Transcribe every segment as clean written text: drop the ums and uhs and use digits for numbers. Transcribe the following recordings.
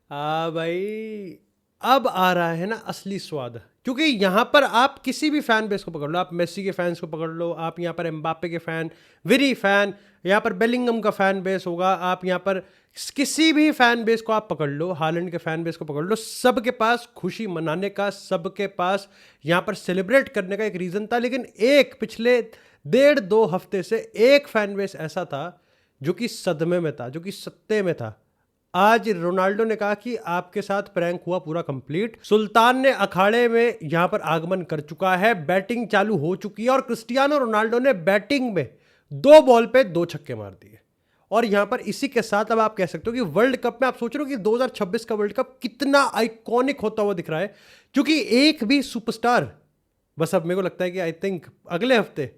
भाई अब आ रहा है ना असली स्वाद, क्योंकि यहाँ पर आप किसी भी फैन बेस को पकड़ लो, आप मेसी के फैंस को पकड़ लो, आप यहाँ पर एम्बापे के फैन, विरी फैन, यहाँ पर बेलिंगम का फैन बेस होगा, आप यहाँ पर किसी भी फैन बेस को आप पकड़ लो, हालैंड के फैन बेस को पकड़ लो, सबके पास खुशी मनाने का, सबके पास यहाँ पर सेलिब्रेट करने का एक रीज़न था। लेकिन एक पिछले 1.5-2 हफ्ते से एक फैन बेस ऐसा था जो कि सदमे में था, जो कि सत्ते में था। आज रोनाल्डो ने कहा कि आपके साथ प्रैंक हुआ पूरा कंप्लीट। सुल्तान ने अखाड़े में यहां पर आगमन कर चुका है, बैटिंग चालू हो चुकी है और क्रिस्टियानो रोनाल्डो ने बैटिंग में 2 बॉल पे 2 छक्के मार दिए। और यहां पर इसी के साथ अब आप कह सकते हो कि वर्ल्ड कप में आप सोच रहे हो कि 2026 का वर्ल्ड कप कितना आइकॉनिक होता हुआ दिख रहा है, क्योंकि एक भी सुपरस्टार, बस अब मेरे को लगता है कि आई थिंक अगले हफ्ते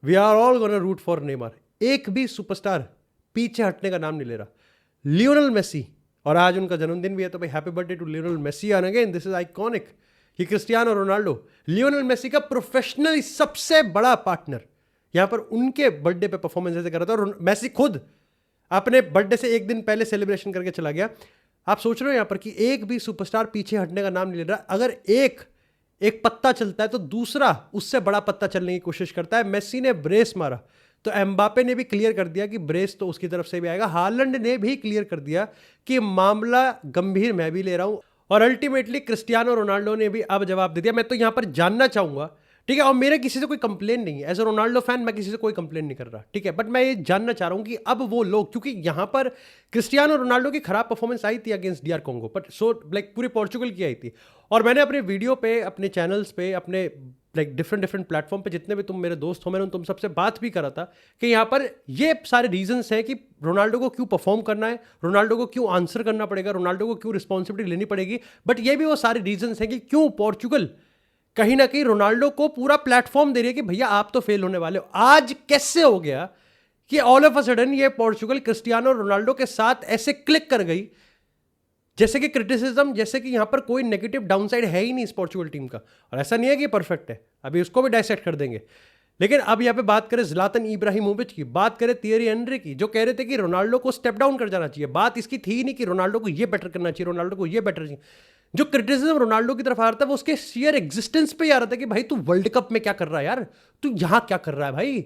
we are all gonna root for Neymar, एक भी सुपरस्टार पीछे हटने का नाम नहीं ले रहा। लियोनेल मेसी, और आज उनका जन्मदिन भी है, तो भाई happy birthday to Lionel Messi. And again this is iconic कि क्रिस्टियानो रोनाल्डो लियोनेल मेसी का प्रोफेशनली सबसे बड़ा पार्टनर यहां पर उनके बर्थडे पे परफॉर्मेंस ऐसे कर रहा था, और मेसी खुद अपने बर्थडे से एक दिन पहले सेलिब्रेशन करके चला गया। आप सोच रहे हो यहां पर कि एक भी सुपरस्टार पीछे हटने का नाम नहीं ले रहा। अगर एक पत्ता चलता है तो दूसरा उससे बड़ा पत्ता चलने की कोशिश करता है। मेसी ने ब्रेस मारा तो एम्बापे ने भी क्लियर कर दिया कि ब्रेस तो उसकी तरफ से भी आएगा। हालैंड ने भी क्लियर कर दिया कि मामला गंभीर मैं भी ले रहा हूं, और अल्टीमेटली क्रिस्टियानो रोनाल्डो ने भी अब जवाब दे दिया। मैं तो यहां पर जानना चाहूंगा, ठीक है, और मेरे किसी से कोई कंप्लेन नहीं है, एज अ रोनाल्डो फैन मैं किसी से कोई कंप्लेन नहीं कर रहा, ठीक है, बट मैं ये जानना चाह रहा हूं कि अब वो लोग, क्योंकि यहां पर क्रिस्टियानो रोनाल्डो की खराब परफॉर्मेंस आई थी against DR Congo, but so like पूरे पोर्चुगल की आई थी, और मैंने अपने वीडियो पे, अपने चैनल्स पे, अपने लाइक डिफरेंट प्लेटफॉर्म पे जितने भी तुम मेरे दोस्त हो, मैंने तुम सबसे बात भी करा था कि यहाँ पर ये सारे रीजंस हैं कि रोनाल्डो को क्यों परफॉर्म करना है, रोनाल्डो को क्यों आंसर करना पड़ेगा, रोनाल्डो को क्यों रिस्पॉन्सिबिलिटी लेनी पड़ेगी, बट ये भी वो सारे रीजंस हैं कि क्यों पोर्चुगल कहीं ना कहीं रोनाल्डो को पूरा प्लेटफॉर्म दे रही है कि भैया आप तो फेल होने वाले हो। आज कैसे हो गया कि ऑल ऑफ अ सडन ये पोर्चुगल क्रिस्टियानो रोनाल्डो के साथ ऐसे क्लिक कर गई, जैसे कि क्रिटिसिज्म, जैसे कि यहां पर कोई नेगेटिव डाउनसाइड है ही नहीं इस पोर्चुगल टीम का। और ऐसा नहीं है कि परफेक्ट है, अभी उसको भी डायसेक्ट कर देंगे। लेकिन अब यहां पे बात करें ज़्लातन इब्राहिमोविच की, बात करें थियरी हेनरी की, जो कह रहे थे कि रोनाल्डो को स्टेप डाउन कर जाना चाहिए। बात इसकी थी नहीं कि रोनाल्डो को ये बेटर करना चाहिए, रोनाल्डो को ये बेटर चाहिए। जो क्रिटिसिज्म रोनाल्डो की तरफ आ रहा था वो उसके शेयर एग्जिस्टेंस पे ही आ रहा था कि भाई तू वर्ल्ड कप में क्या कर रहा है यार, तू यहां क्या कर रहा है भाई,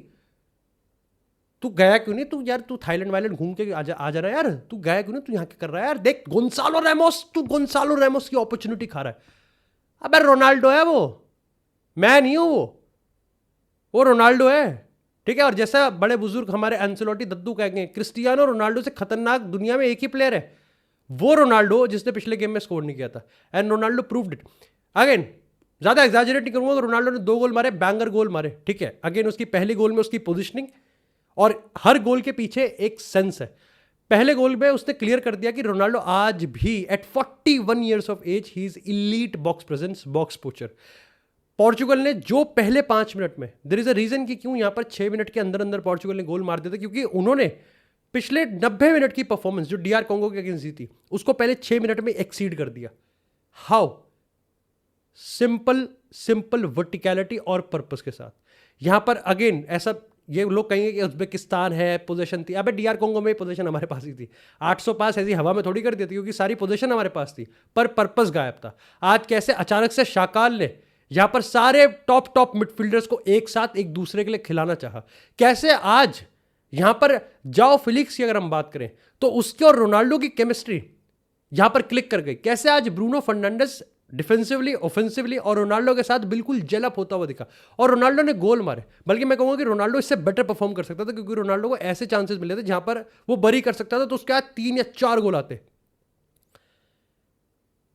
तू गया क्यों नहीं, तू यार तू थाईलैंड वाईलैंड घूम के आ जा रहा है यार, तू गया क्यों नहीं, तू यहाँ क्या कर रहा है यार, देख गोंसालो रैमोस, तू गोंसालो रैमोस की अपॉर्चुनिटी खा रहा है। अबे रोनाल्डो है वो, मैं नहीं हूं वो रोनाल्डो है, ठीक है। और जैसा बड़े बुजुर्ग हमारे एंसेलोटी दद्दू कहेंगे, क्रिस्टियानो रोनाल्डो से खतरनाक दुनिया में एक ही प्लेयर है, वो रोनाल्डो जिसने पिछले गेम में स्कोर नहीं किया था, and Ronaldo proved it. Again ज्यादा एग्जैजरेट नहीं करूंगा तो रोनाल्डो ने 2 गोल मारे, बैंगर गोल मारे, ठीक है। अगेन उसकी पहली गोल में उसकी पोजिशनिंग, और हर गोल के पीछे एक सेंस है। पहले गोल में उसने क्लियर कर दिया कि रोनाल्डो आज भी at 41 years of age he is elite box presence, box poacher. Portugal ने जो पहले 5 मिनट में, देयर इज अ रीजन कि क्यों यहां पर 6 मिनट के अंदर अंदर पोर्चुगल ने गोल मार दिया था, क्योंकि उन्होंने पिछले 90 मिनट की परफॉर्मेंस जो डीआर कोंगो के अगेंस्ट थी उसको पहले 6 मिनट में एक्सीड कर दिया। हाउ सिंपल वर्टिकलिटी और पर्पस के साथ। यहां पर अगेन ऐसा ये लोग कहेंगे कि उज्बेकिस्तान है, पोजीशन थी, अबे डीआर कोंगो में पोजीशन हमारे पास ही थी। 800 पास ऐसी हवा में थोड़ी कर दी थी, क्योंकि सारी पोजीशन हमारे पास थी, पर पर्पस गायब था। आज कैसे अचानक से शाकाल ने यहां पर सारे टॉप मिडफील्डर्स को एक साथ एक दूसरे के लिए खिलाना चाहा, कैसे आज यहां पर जाओ फिलिक्स की अगर हम बात करें तो उसके और रोनाल्डो की केमिस्ट्री यहां पर क्लिक कर गई, कैसे आज ब्रूनो फर्नांडिस डिफेंसिवली ऑफेंसिवली और रोनाल्डो के साथ बिल्कुल जेलअप होता हुआ दिखा, और रोनाल्डो ने गोल मारे। बल्कि मैं कहूंगा कि रोनाल्डो इससे बेटर परफॉर्म कर सकता था, क्योंकि रोनाल्डो को ऐसे चांसेस मिले थे जहां पर वो बरी कर सकता था, तो उसके बाद 3 या 4 गोल आते।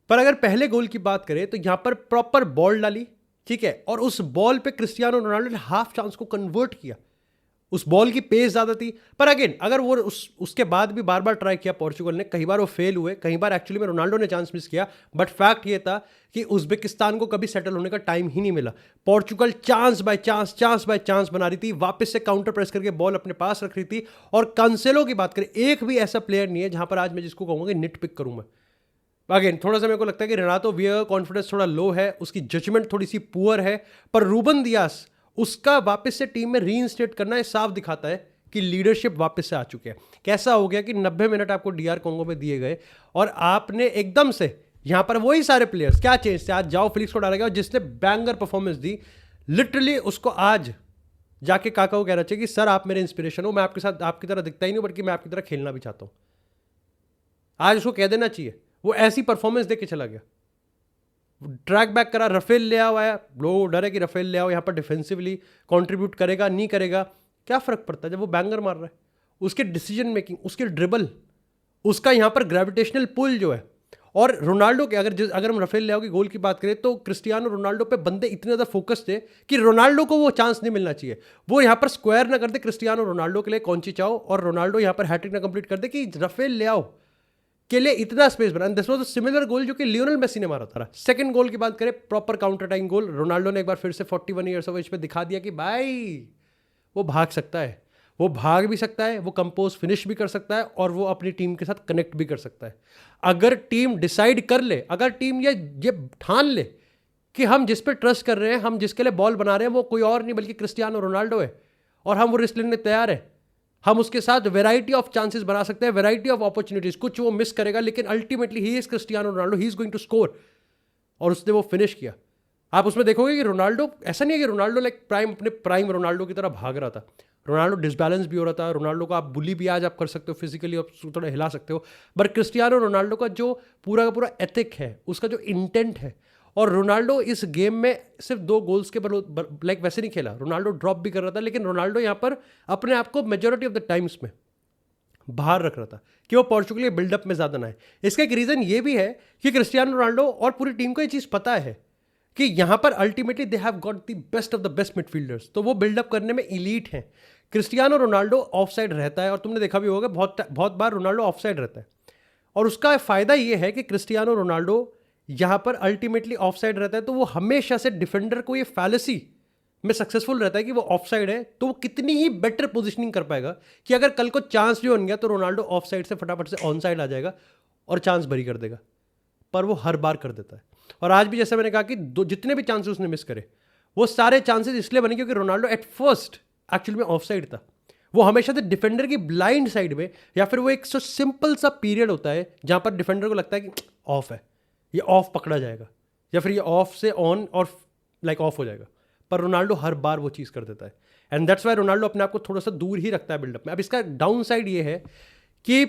पर अगर पहले गोल की बात करें तो यहां पर प्रॉपर बॉल डाली, ठीक है, और उस बॉल पे क्रिस्टियानो रोनाल्डो ने हाफ चांस को कन्वर्ट किया। उस बॉल की पेस ज्यादा थी, पर अगेन अगर वो उसके बाद भी बार बार ट्राई किया पोर्चुगल ने, कई बार वो फेल हुए, कई बार एक्चुअली में रोनाल्डो ने चांस मिस किया, बट फैक्ट ये था कि उज्बेकिस्तान को कभी सेटल होने का टाइम ही नहीं मिला। पोर्चुगल चांस बाय चांस बना रही थी, वापस से काउंटर प्रेस करके बॉल अपने पास रख रही थी। और कैंसेलो की बात करें, एक भी ऐसा प्लेयर नहीं है जहां पर आज मैं जिसको कहूंगा कि निट पिक करूं मैं। अगेन थोड़ा सा मेरे को लगता है कि रेनातो वियेरा का कॉन्फिडेंस थोड़ा लो है, उसकी जजमेंट थोड़ी सी पुअर है, पर रूबन दियास उसका वापस से टीम में रीइंस्टेट करना है साफ दिखाता है कि लीडरशिप वापस से आ चुके हैं। कैसा हो गया कि 90 मिनट आपको डीआर कॉन्गो में दिए गए और आपने एकदम से यहाँ पर वही सारे प्लेयर्स, क्या चेंज थे, आज जाओ फिलिक्स को डाला गया और जिसने बैंगर परफॉर्मेंस दी, लिटरली उसको आज जाके काका को कहना चाहिए कि सर आप मेरे इंस्पिरेशन हो, मैं आपके साथ आपकी तरह दिखता ही नहीं बल्कि मैं आपकी तरह खेलना भी चाहता हूं। आज उसको कह देना चाहिए, वो ऐसी परफॉर्मेंस देके चला गया, ट्रैक बैक करा, रफेल ले आओ आया, लोग डर है कि रफेल ले आओ यहाँ पर डिफेंसिवली कंट्रीब्यूट करेगा नहीं करेगा, क्या फर्क पड़ता है जब वो बैंगर मार रहा है। उसके डिसीजन मेकिंग, उसके ड्रिबल, उसका यहाँ पर ग्रेविटेशनल पुल जो है। और रोनाल्डो के अगर हम रफेल ले आओ की गोल की बात करें तो क्रिस्टियानो रोनाल्डो पे बंदे इतने ज़्यादा फोकस थे कि रोनाल्डो को वो चांस नहीं मिलना चाहिए, वो यहाँ पर स्क्वायर ना कर दे क्रिस्टियानो रोनाल्डो के लिए कौनची चाहो, और रोनाल्डो यहाँ पर हैट्रिक ना कंप्लीट कर दे कि रफेल ले आओ के लिए इतना स्पेस बना। दिस वाज अ सिमिलर गोल जो कि लियोनेल मेसी ने मारा था। सेकंड गोल की बात करें, प्रॉपर काउंटर अटैकिंग गोल, रोनाल्डो ने एक बार फिर से 41 ईयर्स ऑफ एज पे दिखा दिया कि भाई वो भाग सकता है, वो भाग भी सकता है, वो कंपोज फिनिश भी कर सकता है और वो अपनी टीम के साथ कनेक्ट भी कर सकता है। अगर टीम डिसाइड कर ले, अगर टीम ये ठान ले कि हम जिस पे ट्रस्ट कर रहे हैं, हम जिसके लिए बॉल बना रहे हैं वो कोई और नहीं बल्कि क्रिस्टियानो रोनाल्डो है और हम वो रिस्क लेने तैयार है, हम उसके साथ वेराइटी ऑफ चांसेस बना सकते हैं, वेराइटी ऑफ अपॉर्चुनिटीज। कुछ वो मिस करेगा लेकिन ultimately he is Cristiano Ronaldo, he is going to score, और उसने वो फिनिश किया। आप उसमें देखोगे कि रोनाल्डो, ऐसा नहीं है कि रोनाल्डो लाइक अपने प्राइम रोनाल्डो की तरह भाग रहा था, रोनाल्डो डिसबैलेंस भी हो रहा था। रोनाल्डो को आप बुली भी आज आप कर सकते हो, फिजिकली आप थोड़ा हिला सकते हो, बट क्रिस्टियानो रोनाल्डो का जो पूरा का पूरा एथिक है, उसका जो इंटेंट है, और रोनाल्डो इस गेम में सिर्फ 2 गोल्स के लाइक वैसे नहीं खेला, रोनाल्डो ड्रॉप भी कर रहा था, लेकिन रोनाल्डो यहाँ पर अपने आप को मेजोरिटी ऑफ द टाइम्स में बाहर रख रहा था कि वो पोर्चुगल बिल्डअप में ज़्यादा ना आए। इसका एक रीज़न ये भी है कि क्रिस्टियानो रोनाल्डो और पूरी टीम को ये चीज़ पता है कि यहाँ पर ultimately they have got the best of the best midfielders, तो वो बिल्डअप करने में इलीट हैं। क्रिस्टियानो रोनाल्डो ऑफ साइड रहता है और तुमने देखा भी होगा बहुत बार रोनाल्डो ऑफ साइड रहता है, और उसका फ़ायदा ये है कि क्रिस्टियानो रोनाल्डो यहाँ पर अल्टीमेटली ऑफ साइड रहता है तो वो हमेशा से डिफेंडर को ये फैलेसी में सक्सेसफुल रहता है कि वो ऑफ साइड है तो वो कितनी ही बेटर पोजिशनिंग कर पाएगा कि अगर कल को चांस भी बन गया तो रोनाल्डो ऑफ साइड से फटाफट से ऑन साइड आ जाएगा और चांस भरी कर देगा, पर वो हर बार कर देता है। और आज भी जैसे मैंने कहा कि जितने भी चांसेस उसने मिस करे वो सारे चांसेस इसलिए बने क्योंकि रोनाल्डो एट फर्स्ट एक्चुअली में ऑफ साइड था। वो हमेशा से डिफेंडर की ब्लाइंड साइड में, या फिर वो एक सो सिंपल सा पीरियड होता है जहां पर डिफेंडर को लगता है कि ऑफ है, ये ऑफ पकड़ा जाएगा या फिर ये ऑफ से ऑन और लाइक ऑफ हो जाएगा, पर रोनाल्डो हर बार वो चीज़ कर देता है। एंड दैट्स वाई रोनाल्डो अपने आप को थोड़ा सा दूर ही रखता है बिल्डअप में। अब इसका डाउन साइड ये है कि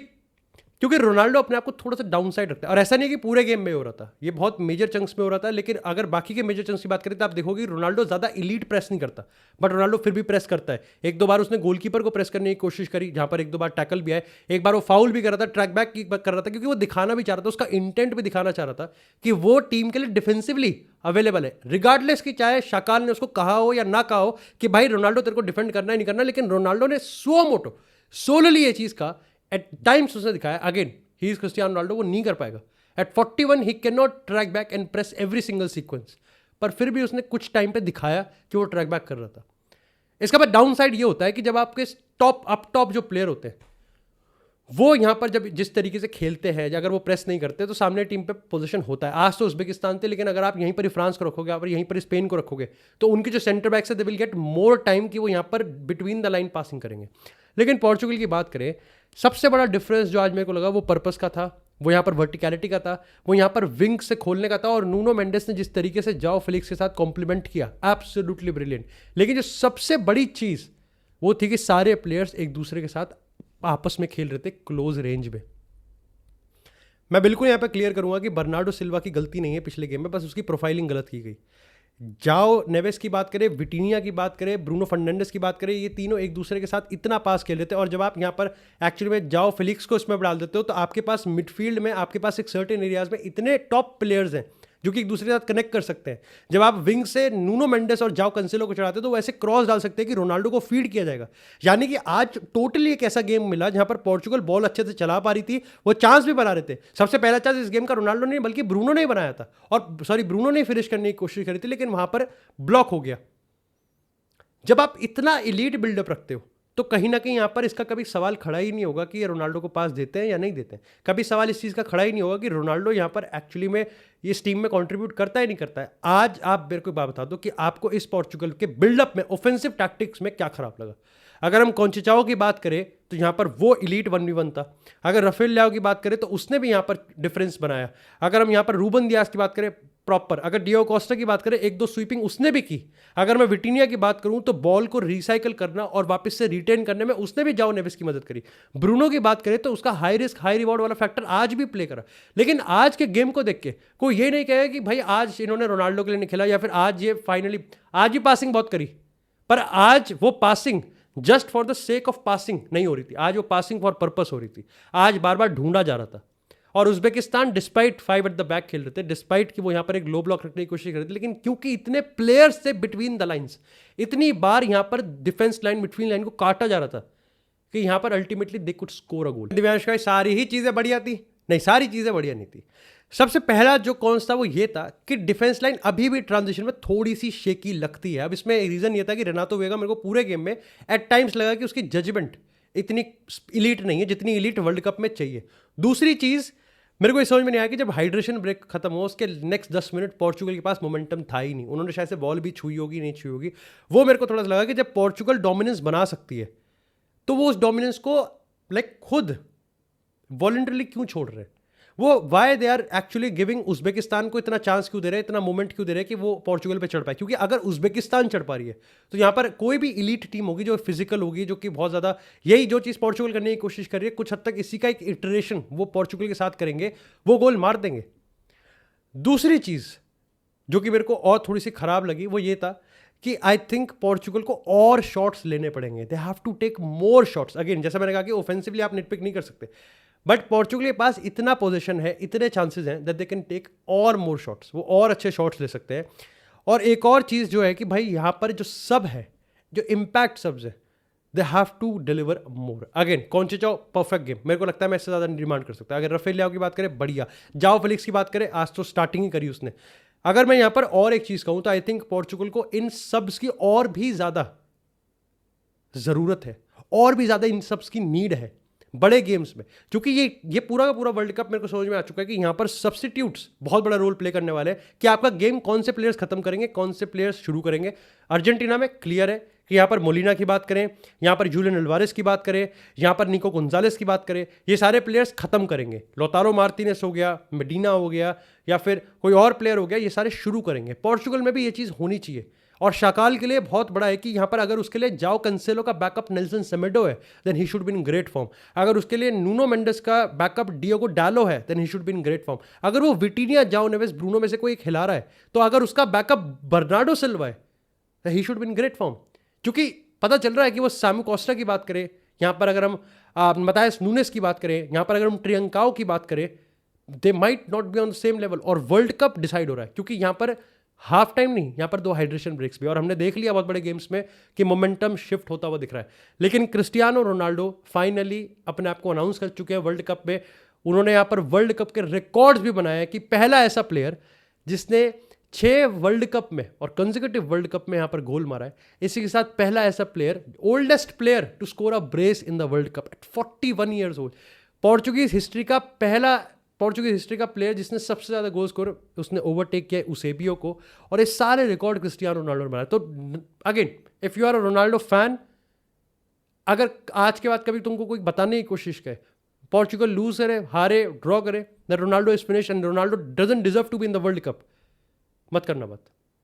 क्योंकि रोनाल्डो अपने आप को थोड़ा सा डाउन साइड रखता है, और ऐसा नहीं कि पूरे गेम में हो रहा था, ये बहुत मेजर चंक्स में हो रहा था, लेकिन अगर बाकी के मेजर चंक्स की बात करें तो आप देखोगे रोनाल्डो ज़्यादा इलीट प्रेस नहीं करता, बट रोनाल्डो फिर भी प्रेस करता है। 1-2 बार उसने गोलकीपर को प्रेस करने की कोशिश करी जहाँ पर 1-2 बार टैकल भी आए, एक बार वो फाउल भी कर रहा था, ट्रैक बैक कर रहा था, क्योंकि वो दिखाना भी चाह रहा था, उसका इंटेंट भी दिखाना चाह रहा था कि वो टीम के लिए डिफेंसिवली अवेलेबल है, रिगार्डलेस कि चाहे शाकाल ने उसको कहा हो या ना कहा हो कि भाई रोनाल्डो तेरे को डिफेंड करना ही नहीं करना, लेकिन रोनाल्डो ने सोलोली ये चीज़ का एट टाइम्स उसने दिखाया। Again he is Cristiano Ronaldo, वो नहीं कर पाएगा। At 41 he can not track back and press every single sequence, पर फिर भी उसने कुछ टाइम पे दिखाया कि वो ट्रैक बैक कर रहा था। इसका बाद डाउन साइड ये होता है कि जब आपके टॉप जो प्लेयर होते हैं वो यहाँ पर जब जिस तरीके से खेलते हैं, अगर वो प्रेस नहीं करते तो सामने टीम पे पोजीशन होता है। आज तो उज्बेकिस्तान थे, लेकिन अगर आप यहीं पर ही फ्रांस को रखोगे, आप यहीं पर स्पेन को रखोगे, तो उनके जो सेंटर बैक्स है they will get more time कि वो यहाँ पर बिटवीन द लाइन पासिंग करेंगे। लेकिन पोर्चुगल की बात करें, सबसे बड़ा डिफरेंस जो आज मेरे को लगा वो पर्पस का था, वो यहाँ पर वर्टिकलिटी का था, वो यहाँ पर विंग से खोलने का था, और नूनो मेंडेस ने जिस तरीके से जाओ फेलिक्स के साथ कॉम्प्लीमेंट किया, एब्सोल्युटली ब्रिलियंट। लेकिन जो सबसे बड़ी चीज़ वो थी कि सारे प्लेयर्स एक दूसरे के साथ आपस में खेल रहे थे क्लोज रेंज में। मैं बिल्कुल यहाँ पे क्लियर करूंगा कि बर्नार्डो सिल्वा की गलती नहीं है पिछले गेम में, बस उसकी प्रोफाइलिंग गलत की गई। जाओ नेवेस की बात करें, विटीनिया की बात करें, ब्रूनो फर्नांडिस की बात करें, ये तीनों एक दूसरे के साथ इतना पास खेल रहे थे, और जब आप यहाँ पर एक्चुअली में जाओ फेलिक्स को इसमें डाल देते हो तो आपके पास मिडफील्ड में, आपके पास एक सर्टेन एरियाज में इतने टॉप प्लेयर्स हैं जो कि एक दूसरे के साथ कनेक्ट कर सकते हैं। जब आप विंग से नूनो मेंडेस और जाओ कंसेलो को चढ़ाते हो तो वैसे क्रॉस डाल सकते हैं कि रोनाल्डो को फीड किया जाएगा। यानी कि आज टोटली एक ऐसा गेम मिला जहां पर पोर्चुगल बॉल अच्छे से चला पा रही थी, वो चांस भी बना रहे थे। सबसे पहला चांस इस गेम का रोनाल्डो ने बल्कि ब्रूनो ने बनाया था, और ब्रूनो ने फिनिश करने की कोशिश करी थी, लेकिन वहां पर ब्लॉक हो गया। जब आप इतना इलीट बिल्डअप रखते हो तो कहीं ना कहीं यहाँ पर इसका कभी सवाल खड़ा ही नहीं होगा कि ये रोनाल्डो को पास देते हैं या नहीं देते हैं। कभी सवाल इस चीज़ का खड़ा ही नहीं होगा कि रोनाल्डो यहाँ पर एक्चुअली में इस टीम में कंट्रीब्यूट करता है नहीं करता है। आज आप मेरे को बात बता दो कि आपको इस पोर्चुगल के बिल्डअप में ऑफेंसिव टैक्टिक्स में क्या खराब लगा। अगर हम कॉन्चिचाओ की बात करें तो यहाँ पर वो इलीट 1v1 था। अगर राफेल लियाओ की बात करें तो उसने भी यहाँ पर डिफरेंस बनाया। अगर हम यहाँ पर रूबन दियास की बात करें प्रॉपर, अगर डियो कोस्टा की बात करें एक दो स्वीपिंग उसने भी की। अगर मैं विटिनिया की बात करूं तो बॉल को रिसाइकल करना और वापस से रिटेन करने में उसने भी जाओ नेविस की मदद करी। ब्रूनो की बात करें तो उसका हाई रिस्क हाई रिवॉर्ड वाला फैक्टर आज भी प्ले करा। लेकिन आज के गेम को देख के कोई ये नहीं कहेगा कि भाई आज इन्होंने रोनाल्डो के लिए नहीं खेला या फिर आज ये फाइनली, आज ही पासिंग बहुत करी, पर आज वो passing just for the sake of passing नहीं हो रही थी, आज वो पासिंग फॉर पर्पस हो रही थी। आज बार बार ढूंढा जा रहा था। और Uzbekistan despite 5 at the back खेल रहे थे, डिस्पाइट कि वो यहाँ पर एक लो ब्लॉक रखने की कोशिश कर रहे थे, लेकिन क्योंकि इतने प्लेयर्स थे बिटवीन द लाइंस, इतनी बार यहाँ पर डिफेंस लाइन बिटवीन लाइन को काटा जा रहा था कि यहाँ पर ultimately they could score a goal. Divyansh का सारी ही चीज़ें बढ़िया थी? नहीं, सारी चीज़ें बढ़िया नहीं थी। सबसे पहला जो कॉन्स था वो ये था कि डिफेंस लाइन अभी भी ट्रांजिशन में थोड़ी सी शेकी लगती है। अब इसमें रीज़न ये था कि रेनातो वेगा मेरे को पूरे गेम में एट टाइम्स लगा कि उसकी जजमेंट इतनी इलीट नहीं है जितनी इलीट वर्ल्ड कप में चाहिए। दूसरी चीज़ मेरे को ये समझ में नहीं आया कि जब हाइड्रेशन ब्रेक खत्म हो उसके नेक्स्ट 10 मिनट पोर्चुगल के पास मोमेंटम था ही नहीं। उन्होंने शायद से बॉल भी छुई होगी नहीं छुई होगी, वो मेरे को थोड़ा सा लगा कि जब पोर्चुगल डोमिनेंस बना सकती है तो वो उस डोमिनेंस को खुद वॉलंटरली क्यों छोड़ रहे हैं? वो why they are actually giving Uzbekistan को इतना चांस क्यों दे रहे हैं, इतना मोमेंट क्यों दे रहे हैं कि वो पोर्चुगल पे चढ़ पाए? क्योंकि अगर उज्बेकिस्तान चढ़ पा रही है तो यहाँ पर कोई भी इलीट टीम होगी जो फिजिकल होगी, जो कि बहुत ज़्यादा यही जो चीज़ पोर्चुगल करने की कोशिश कर रही है, कुछ हद तक इसी का एक इटरेशन वो पोर्चुगल के साथ करेंगे, वो गोल मार देंगे। दूसरी चीज़ जो कि मेरे को और थोड़ी सी खराब लगी वो ये था कि आई थिंक पोर्चुगल को और शॉट्स लेने पड़ेंगे। They have to take more shots. Again जैसा मैंने कहा कि ऑफेंसिवली आप निटपिक नहीं कर सकते, बट पोर्चुगल के पास इतना पोजीशन है, इतने चांसेस हैं दैट दे कैन टेक और मोर शॉट्स, वो और अच्छे शॉट्स ले सकते हैं। और एक और चीज़ जो है कि भाई यहाँ पर जो सब है, जो इम्पैक्ट सब्स है, they have to deliver more. Again Conceicao perfect game, मेरे को लगता है मैं इससे ज़्यादा नहीं डिमांड कर सकता। अगर राफेल लियाओ की बात करें बढ़िया, जाओ फेलिक्स की बात करें आज तो स्टार्टिंग ही करी उसने। अगर मैं यहाँ पर और एक चीज़ कहूँ तो आई थिंक पोर्चुगल को इन सब्स की और भी ज़्यादा ज़रूरत है, और भी ज़्यादा इन सब्स की नीड है बड़े गेम्स में। क्योंकि ये पूरा का पूरा वर्ल्ड कप मेरे को समझ में आ चुका है कि यहाँ पर सब्स्टिट्यूट्स बहुत बड़ा रोल प्ले करने वाले हैं कि आपका गेम कौन से प्लेयर्स खत्म करेंगे, कौन से प्लेयर्स शुरू करेंगे। अर्जेंटीना में क्लियर है कि यहाँ पर मोलिना की बात करें, यहाँ पर जूलियन अल्वारेस की बात करें, यहाँ पर निको गोंजालेस की बात करें, ये सारे प्लेयर्स खत्म करेंगे। लोतारो मार्टिनेस हो गया, मेडिना हो गया, या फिर कोई और प्लेयर हो गया, ये सारे शुरू करेंगे। पोर्चुगल में भी ये चीज़ होनी चाहिए। और शाकाल के लिए बहुत बड़ा है कि यहाँ पर अगर उसके लिए जाओ कंसेलो का बैकअप नेल्सन सेमेडो है then he should be in great form. अगर उसके लिए नूनो मेंडेस का बैकअप डियोगो डालो है then he should be in great form. अगर वो विटिनिया, जाओ नेवेस, ब्रूनो में से कोई खिला रहा है तो अगर उसका बैकअप बर्नार्डो सिल्वा है ही should be in great form. क्योंकि पता चल रहा है कि वो सामू कोस्टा की बात करें, यहाँ पर अगर हम मतायस नूनेस की बात करें, यहाँ पर अगर हम ट्रियंकाओ की बात करें, they might not be on the same level. और वर्ल्ड कप डिसाइड हो रहा है क्योंकि यहाँ पर हाफ टाइम नहीं, यहाँ पर 2 हाइड्रेशन ब्रेक्स भी, और हमने देख लिया बहुत बड़े गेम्स में कि मोमेंटम शिफ्ट होता हुआ दिख रहा है। लेकिन क्रिस्टियानो रोनाल्डो फाइनली अपने आप को अनाउंस कर चुके हैं वर्ल्ड कप में। उन्होंने यहाँ पर वर्ल्ड कप के रिकॉर्ड्स भी बनाए कि पहला ऐसा प्लेयर जिसने 6 वर्ल्ड कप में और कंसेक्यूटिव वर्ल्ड कप में यहाँ पर गोल मारा है। इसी के साथ पहला ऐसा player, oldest player to score a brace in the World Cup at 41 years old. Portuguese history का प्लेयर जिसने सबसे ज़्यादा गोल स्कोर उसने ओवरटेक किया उसेबियो को, और ये सारे रिकॉर्ड क्रिस्टियानो रोनाल्डो ने बनाया। तो again if you are a Ronaldo fan, अगर आज के बाद कभी तुमको कोई बताने की कोशिश करे पोर्चुगल लूज करे, हारे, ड्रॉ करे, that Ronaldo is finish and Ronaldo doesn't deserve to be in the World Cup, मत करना बात।